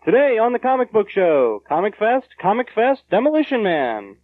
Today on the Comic Book Show, Comicfest, Demolition Man.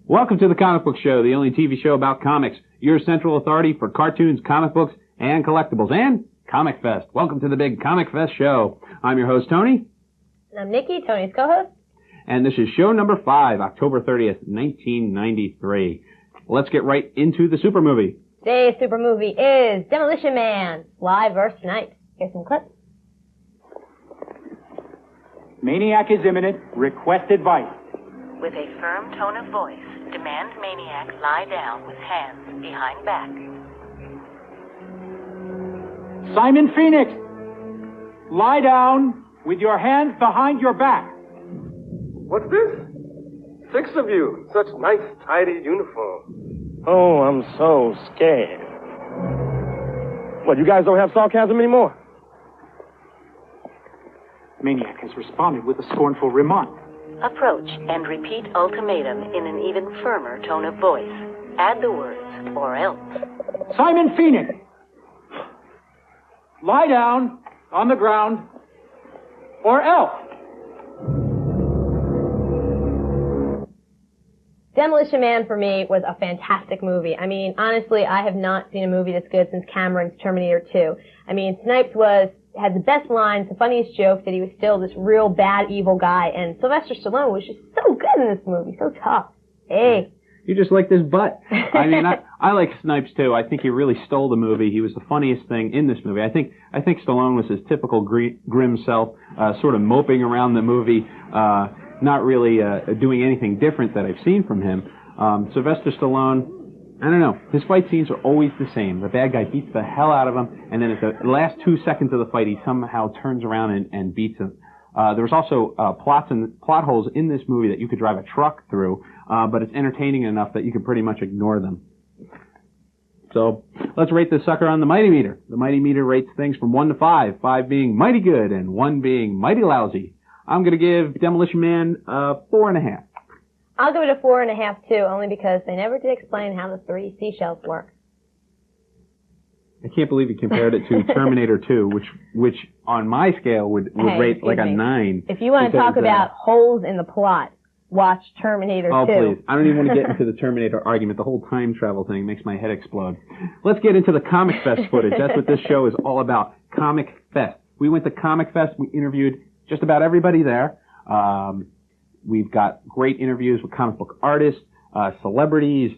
Welcome to the Comic Book Show, the only TV show about comics, your central authority for cartoons, comic books, and collectibles, and Comicfest. Welcome to the big Comicfest show. I'm your host, Tony. And I'm Nikki, Tony's co-host. And this is show number 5, October 30th, 1993. Let's get right into the super movie. Today's super movie is Demolition Man, Fly vs. Night. Here's some clips. Maniac is imminent. Request advice. With a firm tone of voice, demand Maniac lie down with hands behind back. Simon Phoenix, lie down with your hands behind your back. What's this? 6 of you. Such nice, tidy uniform. Oh, I'm so scared. What, you guys don't have sarcasm anymore? Maniac has responded with a scornful remark. Approach and repeat ultimatum in an even firmer tone of voice. Add the words, or else. Simon Phoenix, lie down on the ground, or else. Demolition Man, for me, was a fantastic movie. I mean, honestly, I have not seen a movie this good since Cameron's Terminator 2. I mean, Snipes had the best lines, the funniest jokes, that he was still this real bad, evil guy, and Sylvester Stallone was just so good in this movie, so tough. Hey. You just like his butt. I mean, I like Snipes too. I think he really stole the movie. He was the funniest thing in this movie. I think Stallone was his typical grim self, sort of moping around the movie, not really doing anything different that I've seen from him. Sylvester Stallone, I don't know. His fight scenes are always the same. The bad guy beats the hell out of him, and then at the last 2 seconds of the fight, he somehow turns around and beats him. There was also plot holes in this movie that you could drive a truck through, but it's entertaining enough that you can pretty much ignore them. So let's rate this sucker on the Mighty Meter. The Mighty Meter rates things from 1 to 5, 5 being mighty good and 1 being mighty lousy. I'm going to give Demolition Man 4.5. I'll give it a 4.5 too, only because they never did explain how the 3 seashells work. I can't believe you compared it to Terminator 2, which on my scale would rate like a 9. If you want to talk about holes in the plot, watch Terminator 2. Oh, please. I don't even want to get into the Terminator argument. The whole time travel thing makes my head explode. Let's get into the Comicfest footage. That's what this show is all about, Comicfest. We went to Comicfest. We interviewed just about everybody there. We've got great interviews with comic book artists, celebrities,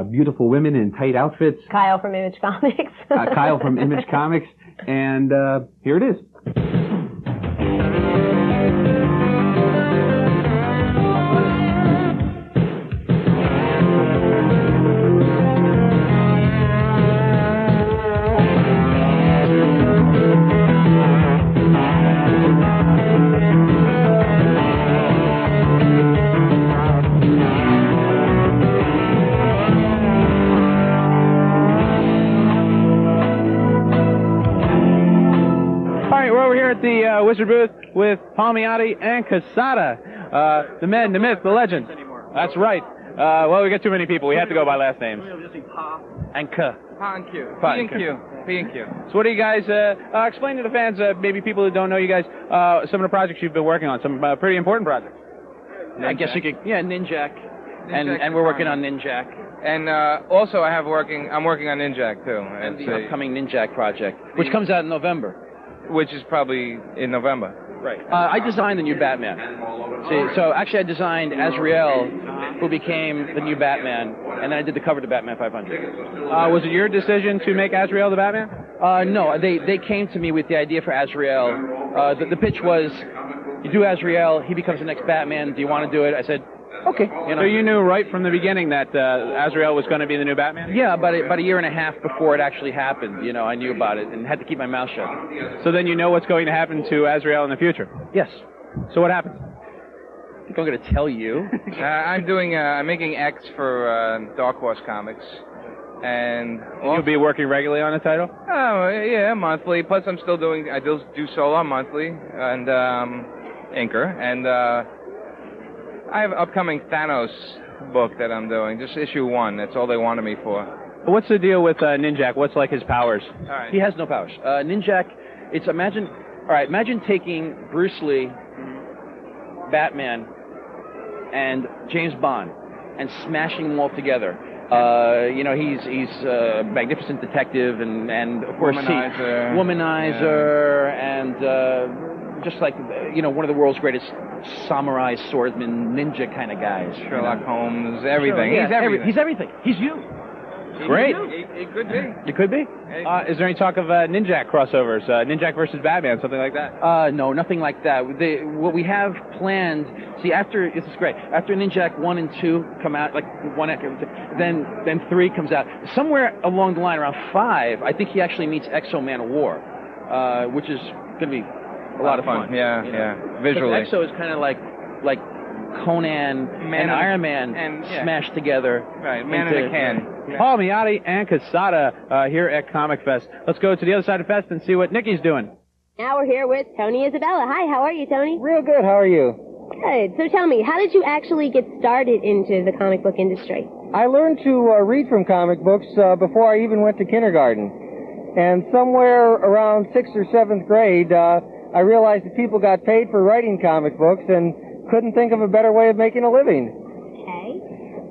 beautiful women in tight outfits. Kyle from Image Comics. Kyle from Image Comics. And here it is. The Wizard booth with Palmiotti and Casada. The men, the myth, the legend. That's right. Well, we got too many people. We have to go by last names. And K. Pa and Q. Pa P and and Q. P and Q. So what do you guys, explain to the fans, maybe people who don't know you guys, some of the projects you've been working on, some pretty important projects. I guess you could, Ninjak. And we're working on Ninjak. And also I'm working on Ninjak too. And the upcoming Ninjak project. Which comes out in November. Which is probably in November. Right. I designed the new Batman. See, so actually I designed Azrael, who became the new Batman, and then I did the cover to Batman 500. Was it your decision to make Azrael the Batman? No, they came to me with the idea for Azrael. The pitch was, you do Azrael, he becomes the next Batman, do you want to do it? I said, okay. You know. So you knew right from the beginning that Azrael was going to be the new Batman? Yeah, about a year and a half before it actually happened, I knew about it and had to keep my mouth shut. So then you know what's going to happen to Azrael in the future? Yes. So what happens? I think I'm going to tell you. I'm making X for Dark Horse Comics. And you'll be working regularly on the title? Oh, yeah, monthly. Plus I still do Solar monthly and Inker. And I have an upcoming Thanos book that I'm doing, just issue 1. That's all they wanted me for. What's the deal with Ninjak? What's like his powers? All right. He has no powers. Ninjak, imagine taking Bruce Lee, Batman, and James Bond, and smashing them all together. He's a magnificent detective, and of course, womanizer, and just like one of the world's greatest samurai, swordsman, ninja kind of guys. Sherlock Holmes, everything. He's everything. He's everything. He's you. Great. It could be. It could be. Is there any talk of Ninjak crossovers? Ninjak versus Batman, something like that? No, nothing like that. What we have planned. See, this is great. After Ninjak 1 and 2 come out, like one after, then 3 comes out. Somewhere along the line, around 5, I think he actually meets Exo Man of War, which is going to be a lot of fun. Yeah. Visually. Exo is kind of like Conan and Iron Man smashed together. Right, man in a can. Paul Miotti and Casada here at Comicfest. Let's go to the other side of Fest and see what Nikki's doing. Now we're here with Tony Isabella. Hi, how are you, Tony? Real good. How are you? Good. So tell me, how did you actually get started into the comic book industry? I learned to read from comic books before I even went to kindergarten. And somewhere around 6th or 7th grade, I realized that people got paid for writing comic books and couldn't think of a better way of making a living. Okay.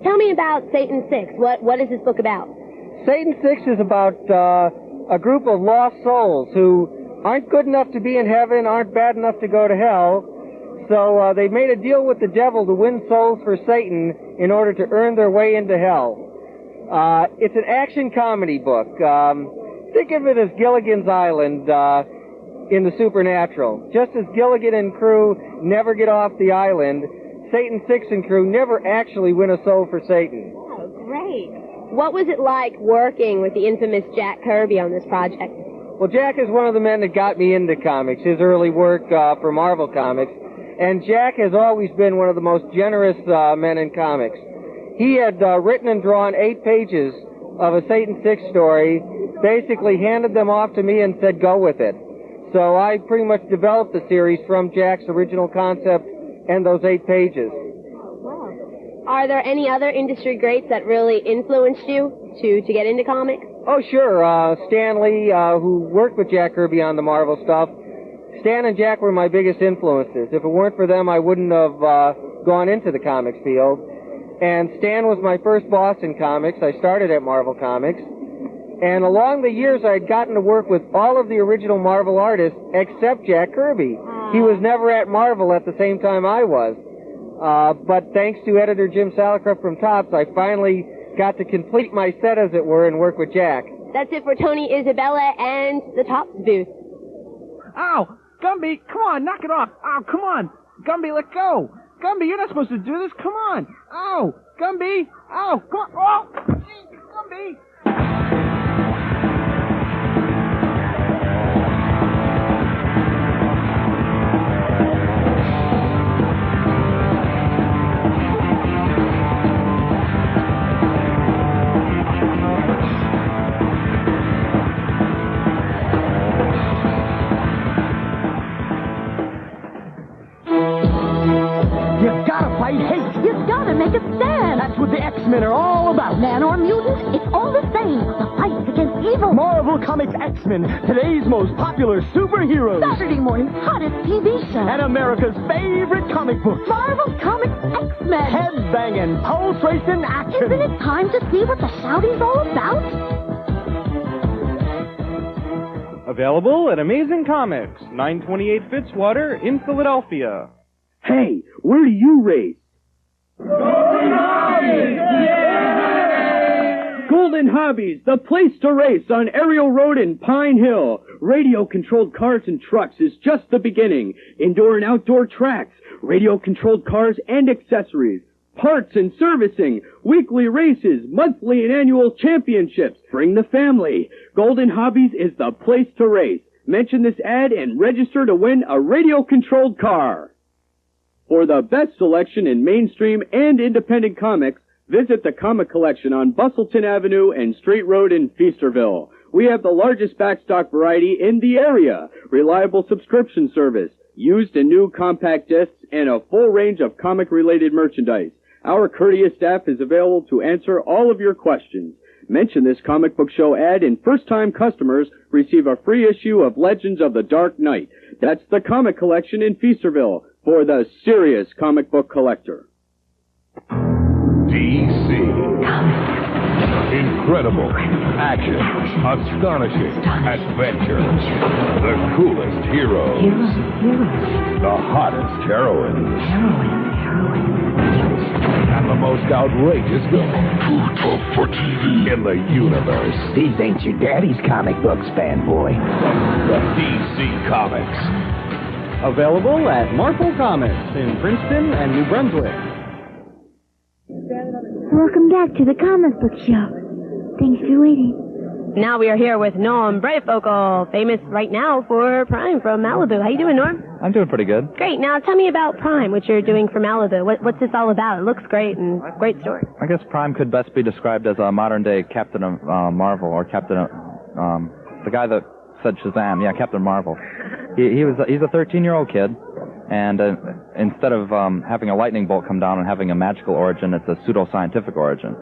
Tell me about Satan 6. What is this book about? Satan 6 is about a group of lost souls who aren't good enough to be in heaven, aren't bad enough to go to hell. So they made a deal with the devil to win souls for Satan in order to earn their way into hell. It's an action comedy book. Think of it as Gilligan's Island in the supernatural. Just as Gilligan and crew never get off the island, Satan 6 and crew never actually win a soul for Satan. Oh, great. What was it like working with the infamous Jack Kirby on this project? Well, Jack is one of the men that got me into comics, his early work for Marvel Comics. And Jack has always been one of the most generous men in comics. He had written and drawn 8 pages of a Satan 6 story, basically handed them off to me and said, go with it. So I pretty much developed the series from Jack's original concept and those 8 pages. Wow. Are there any other industry greats that really influenced you to get into comics? Oh, sure. Stan Lee, who worked with Jack Kirby on the Marvel stuff. Stan and Jack were my biggest influences. If it weren't for them, I wouldn't have gone into the comics field. And Stan was my first boss in comics. I started at Marvel Comics. And along the years, I had gotten to work with all of the original Marvel artists except Jack Kirby. He was never at Marvel at the same time I was. But thanks to editor Jim Salicrup from Topps, I finally got to complete my set, as it were, and work with Jack. That's it for Tony Isabella and the Topps booth. Ow! Gumby, come on, knock it off. Oh, come on. Gumby, let go. Gumby, you're not supposed to do this. Come on. Oh, Gumby. Oh, come on. Oh, Gumby. You've got to fight hate. You've got to make a stand. That's what the X-Men are all about. Man or mutant, it's all the same. The fight against evil. Marvel Comics X-Men, today's most popular superheroes. Saturday morning's hottest TV show. And America's favorite comic book. Marvel Comics X-Men. Head-banging, pulse-racing action. Isn't it time to see what the shouting's all about? Available at Amazing Comics, 928 Fitzwater in Philadelphia. Hey, where do you race? Golden Hobbies, the place to race on Ariel Road in Pine Hill. Radio-controlled cars and trucks is just the beginning. Indoor and outdoor tracks, radio-controlled cars and accessories, parts and servicing, weekly races, monthly and annual championships. Bring the family. Golden Hobbies is the place to race. Mention this ad and register to win a radio-controlled car. For the best selection in mainstream and independent comics, visit the Comic Collection on Bustleton Avenue and Street Road in Feasterville. We have the largest backstock variety in the area, reliable subscription service, used and new compact discs, and a full range of comic-related merchandise. Our courteous staff is available to answer all of your questions. Mention this comic book show ad and first-time customers receive a free issue of Legends of the Dark Knight. That's the Comic Collection in Feasterville for the serious comic book collector. DC. Incredible. Action. Astonishing. Adventure. The coolest heroes. The hottest heroines. And the most outrageous villains. Too tough for TV. In the universe. These ain't your daddy's comic books, fanboy. The DC Comics. Available at Marvel Comics in Princeton and New Brunswick. Welcome back to the comic book show. Thanks for waiting. Now we are here with Norm Brayfogle, famous right now for Prime from Malibu. How you doing, Norm? I'm doing pretty good. Great. Now tell me about Prime, what you're doing for Malibu. What's this all about? It looks great and great story. I guess Prime could best be described as a modern-day Captain Marvel, or Captain, the guy that said Shazam. Yeah, Captain Marvel. He's a 13-year-old kid, and instead of having a lightning bolt come down and having a magical origin, it's a pseudo-scientific origin.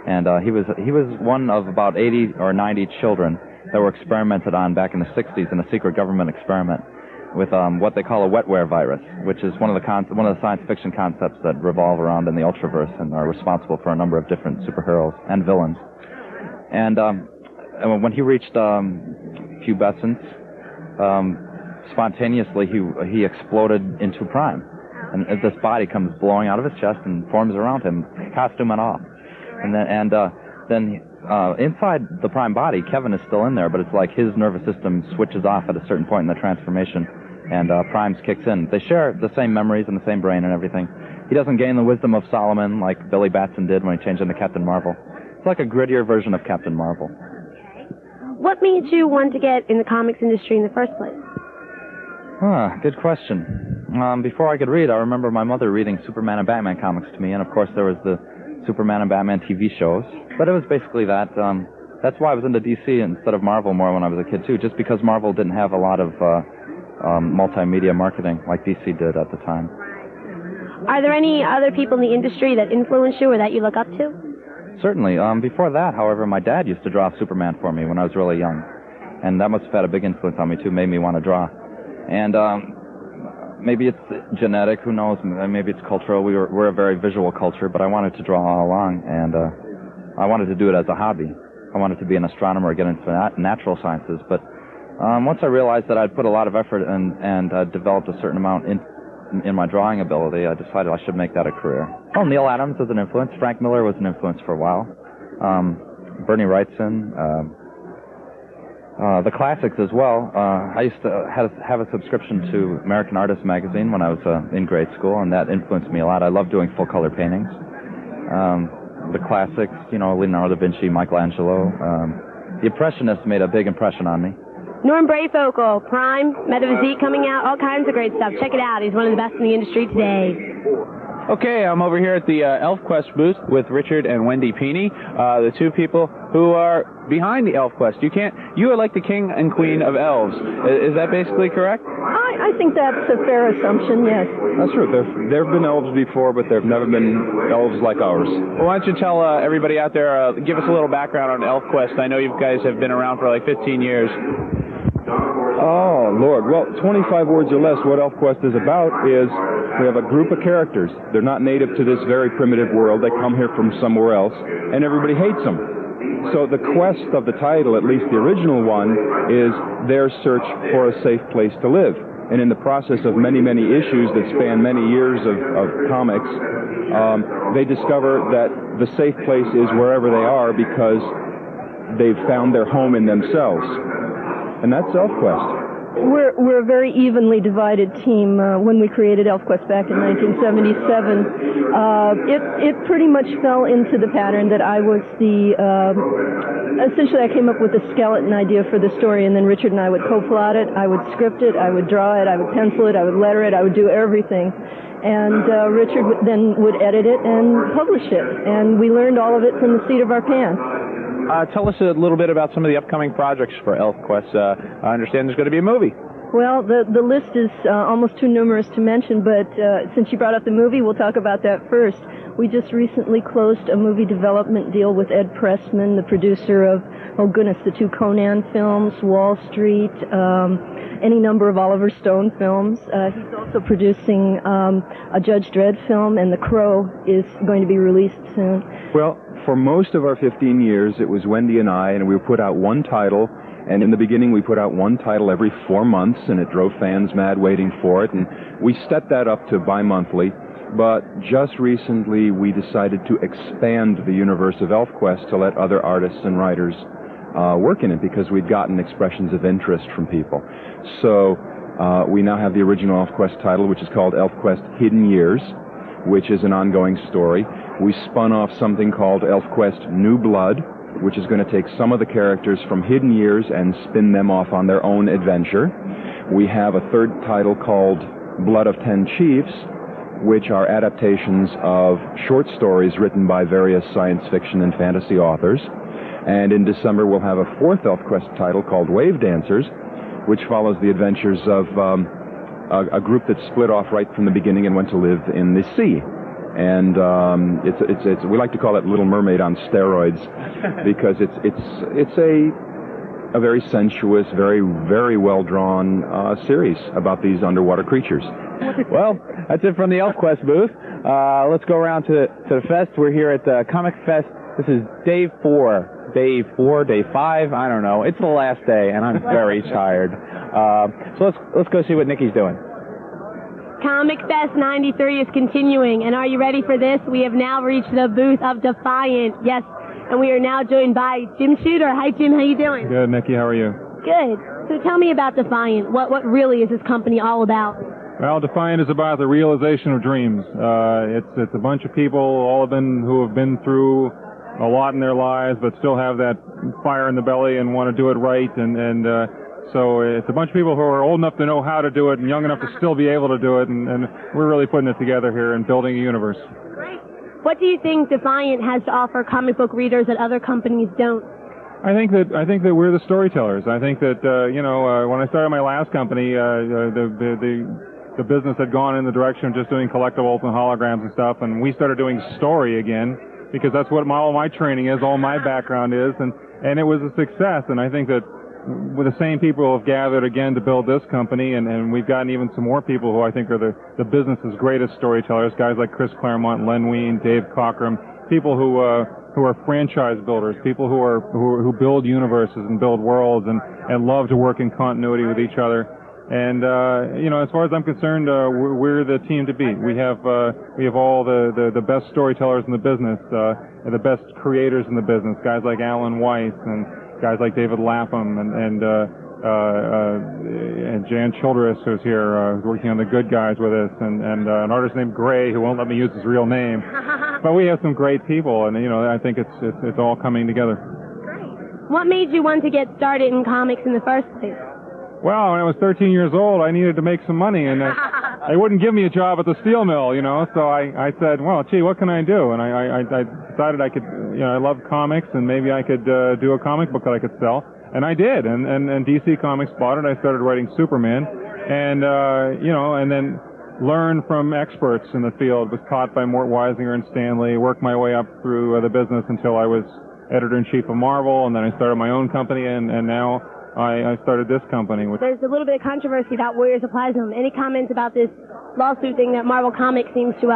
And he was one of about 80 or 90 children that were experimented on back in the 60s in a secret government experiment with what they call a wetware virus, which is one of the science fiction concepts that revolve around in the Ultraverse and are responsible for a number of different superheroes and villains. And when he reached pubescence, spontaneously he exploded into Prime, and this body comes blowing out of his chest and forms around him, costume and all. And then inside the Prime body, Kevin is still in there, but it's like his nervous system switches off at a certain point in the transformation, and Prime's kicks in. They share the same memories and the same brain and everything. He doesn't gain the wisdom of Solomon like Billy Batson did when he changed into Captain Marvel. It's like a grittier version of Captain Marvel. What made you want to get in the comics industry in the first place? Good question. Before I could read, I remember my mother reading Superman and Batman comics to me, and of course there was the Superman and Batman TV shows. But it was basically that. That's why I was into DC instead of Marvel more when I was a kid, too, just because Marvel didn't have a lot of multimedia marketing like DC did at the time. Are there any other people in the industry that influence you or that you look up to? Certainly. Before that, however, my dad used to draw Superman for me when I was really young. And that must have had a big influence on me, too, made me want to draw. And maybe it's genetic, who knows, maybe it's cultural. We're a very visual culture, but I wanted to draw all along, and I wanted to do it as a hobby. I wanted to be an astronomer, get into natural sciences, but once I realized that I'd put a lot of effort and developed a certain amount in my drawing ability, I decided I should make that a career. Oh, Neil Adams was an influence. Frank Miller was an influence for a while. Bernie Wrightson, the classics as well. I used to have a subscription to American Artist magazine when I was in grade school, and that influenced me a lot. I love doing full-color paintings. The classics, Leonardo da Vinci, Michelangelo. The Impressionists made a big impression on me. Norm Brayfogle, Prime, Metaphysique coming out, all kinds of great stuff. Check it out. He's one of the best in the industry today. Okay, I'm over here at the ElfQuest booth with Richard and Wendy Peeney, the two people who are behind the ElfQuest. You are like the king and queen of elves. Is that basically correct? I think that's a fair assumption, yes. That's true. There have been elves before, but there have never been elves like ours. Well, why don't you tell everybody out there, give us a little background on ElfQuest. I know you guys have been around for like 15 years. Oh, Lord. Well, 25 words or less, what ElfQuest is about is we have a group of characters. They're not native to this very primitive world. They come here from somewhere else, and everybody hates them. So the quest of the title, at least the original one, is their search for a safe place to live. And in the process of many, many issues that span many years of comics, they discover that the safe place is wherever they are because they've found their home in themselves. And that's ElfQuest. We're a very evenly divided team. When we created ElfQuest back in 1977, it pretty much fell into the pattern that I was essentially I came up with a skeleton idea for the story, and then Richard and I would co-plot it, I would script it, I would draw it, I would pencil it, I would letter it, I would do everything. And Richard then would edit it and publish it. And we learned all of it from the seat of our pants. Tell us a little bit about some of the upcoming projects for ElfQuest. I understand there's going to be a movie. Well, the list is almost too numerous to mention, but since you brought up the movie, we'll talk about that first. We just recently closed a movie development deal with Ed Pressman, the producer of, oh goodness, the 2 Conan films, Wall Street, any number of Oliver Stone films. He's also producing a Judge Dredd film, and The Crow is going to be released soon. Well, for most of our 15 years, it was Wendy and I, and we put out one title. And in the beginning, we put out one title every 4 months, and it drove fans mad waiting for it. And we stepped that up to bi-monthly. But just recently, we decided to expand the universe of ElfQuest to let other artists and writers work in it, because we'd gotten expressions of interest from people. So we now have the original ElfQuest title, which is called ElfQuest Hidden Years, which is an ongoing story. We spun off something called ElfQuest New Blood, which is going to take some of the characters from Hidden Years and spin them off on their own adventure. We have a third title called Blood of 10 Chiefs, which are adaptations of short stories written by various science fiction and fantasy authors. And in December, we'll have a fourth ElfQuest title called Wave Dancers, which follows the adventures of a group that split off right from the beginning and went to live in the sea. And it's we like to call it Little Mermaid on steroids, because it's a very sensuous, very, very well-drawn series about these underwater creatures. Well, that's it from the ElfQuest booth. Let's go around to the fest. We're here at the Comicfest. This is day 4. Day 4, day 5, I don't know. It's the last day, and I'm very tired. So let's go see what Nikki's doing. Comicfest 93 is continuing, and are you ready for this? We have now reached the booth of Defiant. Yes, and we are now joined by Jim Shooter. Hi, Jim. How you doing? Good, Nikki. How are you? Good. So tell me about Defiant. What really is this company all about? Well, Defiant is about the realization of dreams. It's a bunch of people, all of them who have been through a lot in their lives, but still have that fire in the belly and want to do it right. So it's a bunch of people who are old enough to know how to do it and young enough to still be able to do it. And we're really putting it together here and building a universe. Great. What do you think Defiant has to offer comic book readers that other companies don't? I think that we're the storytellers. I think that when I started my last company, the business had gone in the direction of just doing collectibles and holograms and stuff, and we started doing story again, because that's what all my training is, all my background is, and it was a success. And I think that with the same people have gathered again to build this company, and we've gotten even some more people who I think are the business's greatest storytellers, guys like Chris Claremont, Len Wein, Dave Cockrum, people who are franchise builders, people who build universes and build worlds and love to work in continuity with each other. And as far as I'm concerned, we're the team to beat. We have all the best storytellers in the business, and the best creators in the business, guys like Alan Weiss and guys like David Lapham and Jan Childress, who's here, who's working on The Good Guys with us, and an artist named Gray, who won't let me use his real name. But we have some great people, and I think it's all coming together. Great. What made you want to get started in comics in the first place? Well, when I was 13 years old, I needed to make some money, and they wouldn't give me a job at the steel mill, so I said, well, gee, what can I do? And I decided I could, I love comics, and maybe I could do a comic book that I could sell. And I did, and DC Comics bought it. I started writing Superman, and then learned from experts in the field, was taught by Mort Weisinger and Stan Lee, worked my way up through the business until I was editor-in-chief of Marvel, and then I started my own company, and now I started this company. There's a little bit of controversy about Warriors of Plasma. Any comments about this lawsuit thing that Marvel Comics seems to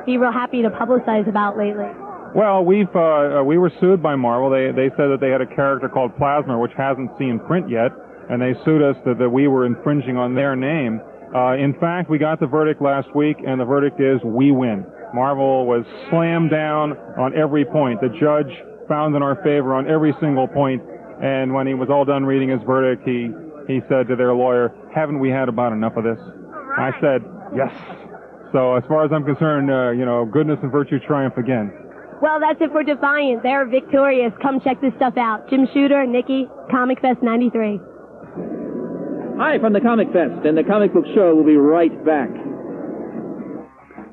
be real happy to publicize about lately? Well, we were sued by Marvel. They said that they had a character called Plasma, which hasn't seen print yet, and they sued us that we were infringing on their name. In fact, we got the verdict last week, and the verdict is we win. Marvel was slammed down on every point. The judge found in our favor on every single point, and when he was all done reading his verdict, he said to their lawyer, "Haven't we had about enough of this?" I said, "Yes." So as far as I'm concerned, goodness and virtue triumph again. Well, that's it for Defiant. They're victorious. Come check this stuff out. Jim Shooter, Nikki, Comicfest 93. Hi from the Comicfest, and the Comic Book Show will be right back.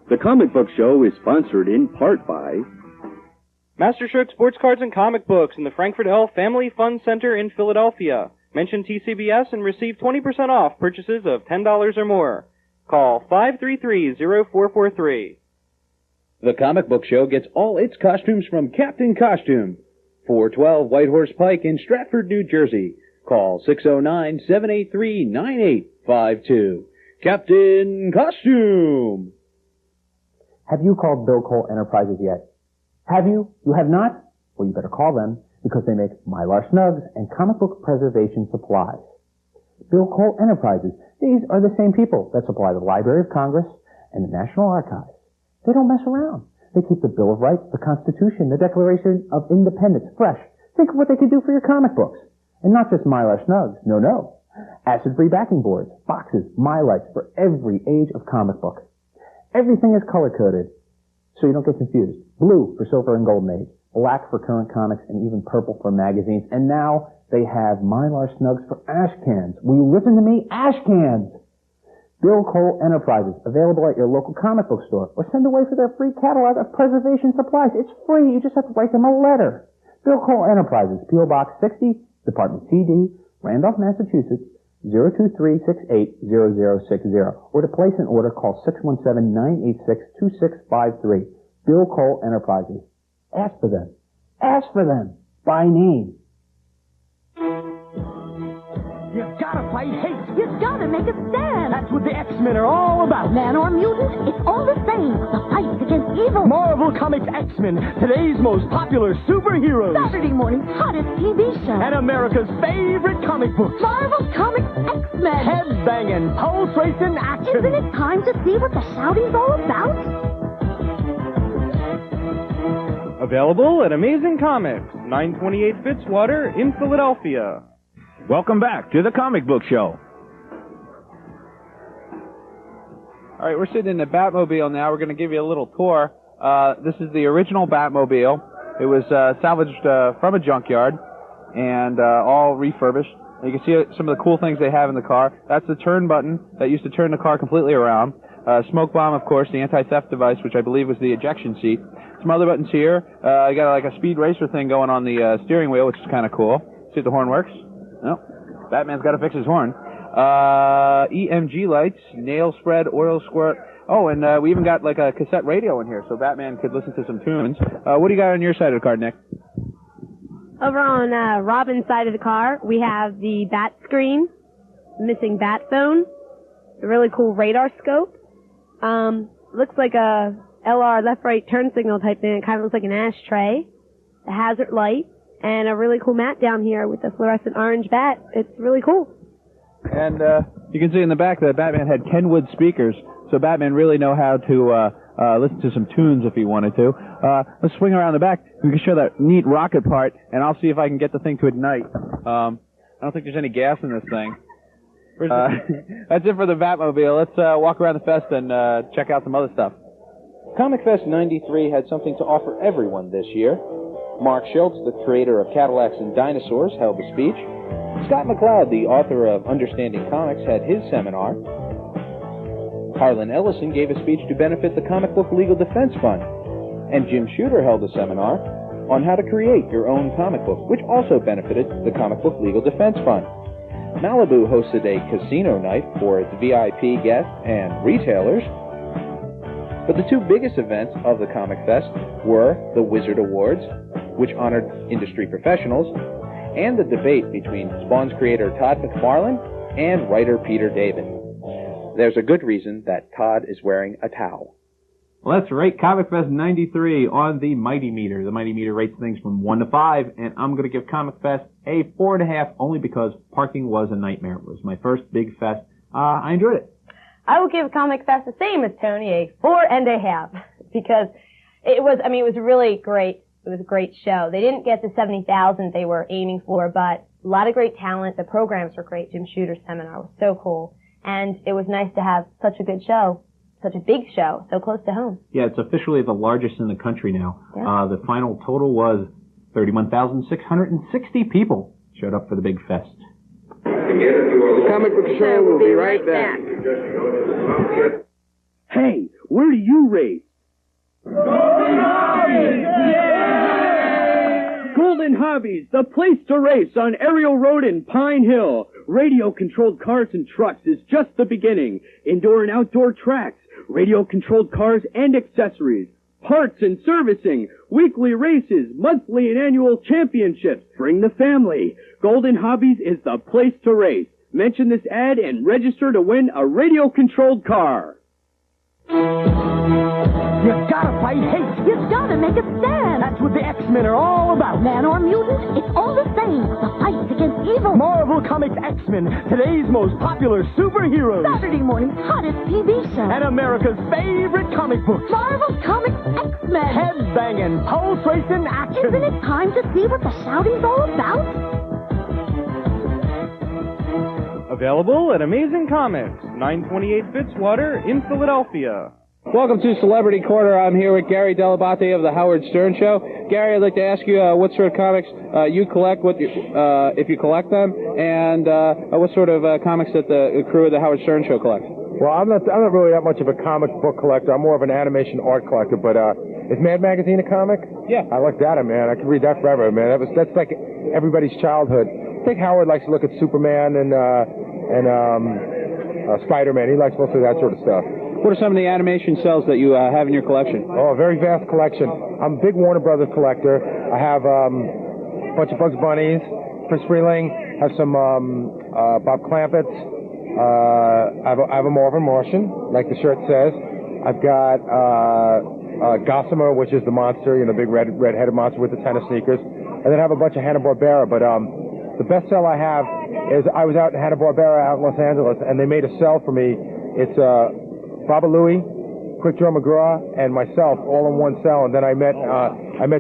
The Comic Book Show is sponsored in part by Masterstroke Sports Cards and Comic Books in the Frankfurt Hall Family Fun Center in Philadelphia. Mention TCBS and receive 20% off purchases of $10 or more. Call 533-0443. The Comic Book Show gets all its costumes from Captain Costume, 412 White Horse Pike in Stratford, New Jersey. Call 609-783-9852. Captain Costume! Have you called Bill Cole Enterprises yet? Have you? You have not? Well, you better call them, because they make Mylar Snugs and comic book preservation supplies. Bill Cole Enterprises. These are the same people that supply the Library of Congress and the National Archives. They don't mess around. They keep the Bill of Rights, the Constitution, the Declaration of Independence fresh. Think of what they could do for your comic books. And not just Mylar Snugs. No. Acid-free backing boards, boxes, Mylites for every age of comic book. Everything is color-coded, so you don't get confused. Blue for Silver and Golden Age, black for current comics, and even purple for magazines. And now they have Mylar Snugs for ash cans. Will you listen to me? Ash cans! Bill Cole Enterprises, available at your local comic book store, or send away for their free catalog of preservation supplies. It's free. You just have to write them a letter. Bill Cole Enterprises, P.O. Box 60, Department CD, Randolph, Massachusetts, 023680060. Or to place an order, call 617-986-2653. Bill Cole Enterprises. Ask for them. Ask for them. By name. You gotta fight hate. You gotta make a stand. That's what the X-Men are all about. Man or mutant, it's all the same. The fight against evil. Marvel Comics X-Men, today's most popular superheroes. Saturday morning's hottest TV show. And America's favorite comic books. Marvel Comics X-Men. Head-banging, pulse-racing action. Isn't it time to see what the shouting's all about? Available at Amazing Comics, 928 Fitzwater in Philadelphia. Welcome back to the Comic Book Show. All right, we're sitting in the Batmobile now. We're going to give you a little tour. This is the original Batmobile. It was salvaged from a junkyard and all refurbished. You can see some of the cool things they have in the car. That's the turn button that used to turn the car completely around. Smoke bomb, of course, the anti-theft device, which I believe was the ejection seat. Some other buttons here. You got like a speed racer thing going on the steering wheel, which is kind of cool. See if the horn works? No. Batman's got to fix his horn. EMG lights, nail spread, oil squirt. Oh, and we even got like a cassette radio in here, so Batman could listen to some tunes. What do you got on your side of the car, Nick? Over on Robin's side of the car, we have the bat screen, missing bat phone, a really cool radar scope. Looks like a LR left-right turn signal type thing. It kind of looks like an ashtray, a hazard light, and a really cool mat down here with a fluorescent orange bat. It's really cool. And you can see in the back that Batman had Kenwood speakers, so Batman really know how to listen to some tunes if he wanted to. Let's swing around the back. We can show that neat rocket part, and I'll see if I can get the thing to ignite. I don't think there's any gas in this thing. That's it for the Batmobile. Let's walk around the fest and check out some other stuff. Comicfest 93 had something to offer everyone this year. Mark Schultz, the creator of Cadillacs and Dinosaurs, held a speech. Scott McCloud, the author of Understanding Comics, had his seminar. Harlan Ellison gave a speech to benefit the Comic Book Legal Defense Fund. And Jim Shooter held a seminar on how to create your own comic book, which also benefited the Comic Book Legal Defense Fund. Malibu hosted a casino night for its VIP guests and retailers. But the two biggest events of the Comic Fest were the Wizard Awards, which honored industry professionals, and the debate between Spawn's creator Todd McFarlane and writer Peter David. There's a good reason that Todd is wearing a towel. Well, that's right. Comicfest 93 on the Mighty Meter. The Mighty Meter rates things from 1 to 5, and I'm going to give Comicfest a 4.5 only because parking was a nightmare. It was my first big fest. I enjoyed it. I will give Comicfest the same as Tony, a 4.5, because it was really great. It was a great show. They didn't get the 70,000 they were aiming for, but a lot of great talent. The programs were great. Jim Shooter's seminar was so cool. And it was nice to have such a good show, such a big show, so close to home. Yeah, it's officially the largest in the country now. Yeah. The final total was 31,660 people showed up for the big fest. The comic book show will be right back. Hey, where do you race? Golden Hobbies, the place to race on Ariel Road in Pine Hill. Radio-controlled cars and trucks is just the beginning. Indoor and outdoor tracks, radio-controlled cars and accessories, parts and servicing, weekly races, monthly and annual championships. Bring the family. Golden Hobbies is the place to race. Mention this ad and register to win a radio-controlled car. You gotta fight hate. You gotta make a stand. That's what the X-Men are all about. Man or mutant, it's all the same. The fight against evil. Marvel Comics X-Men, today's most popular superheroes. Saturday morning's hottest TV show. And America's favorite comic books. Marvel Comics X-Men. Head-banging, pulse-racing action. Isn't it time to see what the shouting's all about? Available at Amazing Comics, 928 Fitzwater in Philadelphia. Welcome to Celebrity Corner. I'm here with Gary Delabate of the Howard Stern Show. Gary, I'd like to ask you what sort of comics you collect, if you collect them, and what sort of comics that the crew of the Howard Stern Show collects. Well, I'm not really that much of a comic book collector. I'm more of an animation art collector. But is Mad Magazine a comic? Yeah. I like that, man. I could read that forever, man. That's like everybody's childhood. I think Howard likes to look at Superman and Spider-Man. He likes mostly that sort of stuff. What are some of the animation cells that you have in your collection? Oh, a very vast collection. I'm a big Warner Brothers collector. I have a bunch of Bugs Bunnies, Chris Freeling, have some Bob Clampetts. I have a Marvin Martian, like the shirt says. I've got Gossamer, which is the monster, big red-headed monster with the tennis sneakers. And then I have a bunch of Hanna-Barbera. But the best cell I have is I was out in Hanna-Barbera out in Los Angeles, and they made a cell for me. It's Baba Louie, Quick Joe McGraw, and myself all in one cell. And then I met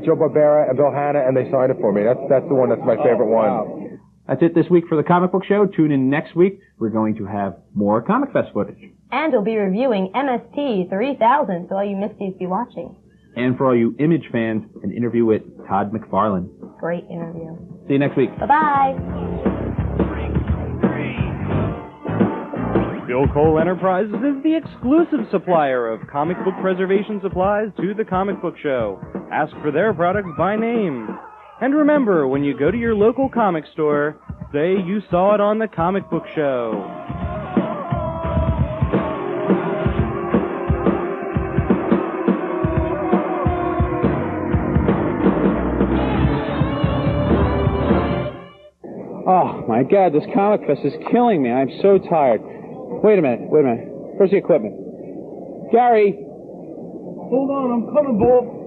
Joe Barbera and Bill Hanna, and they signed it for me. That's the one that's my favorite one. Wow. That's it this week for the Comic Book Show. Tune in next week. We're going to have more Comic Fest footage. And we'll be reviewing MST 3000, so all you Misties be watching. And for all you Image fans, an interview with Todd McFarlane. Great interview. See you next week. Bye-bye. Bill Cole Enterprises is the exclusive supplier of comic book preservation supplies to the Comic Book Show. Ask for their products by name. And remember, when you go to your local comic store, say you saw it on the Comic Book Show. Oh, my God, this Comic Fest is killing me. I'm so tired. Wait a minute. Where's the equipment? Gary! Hold on, I'm coming, Bob.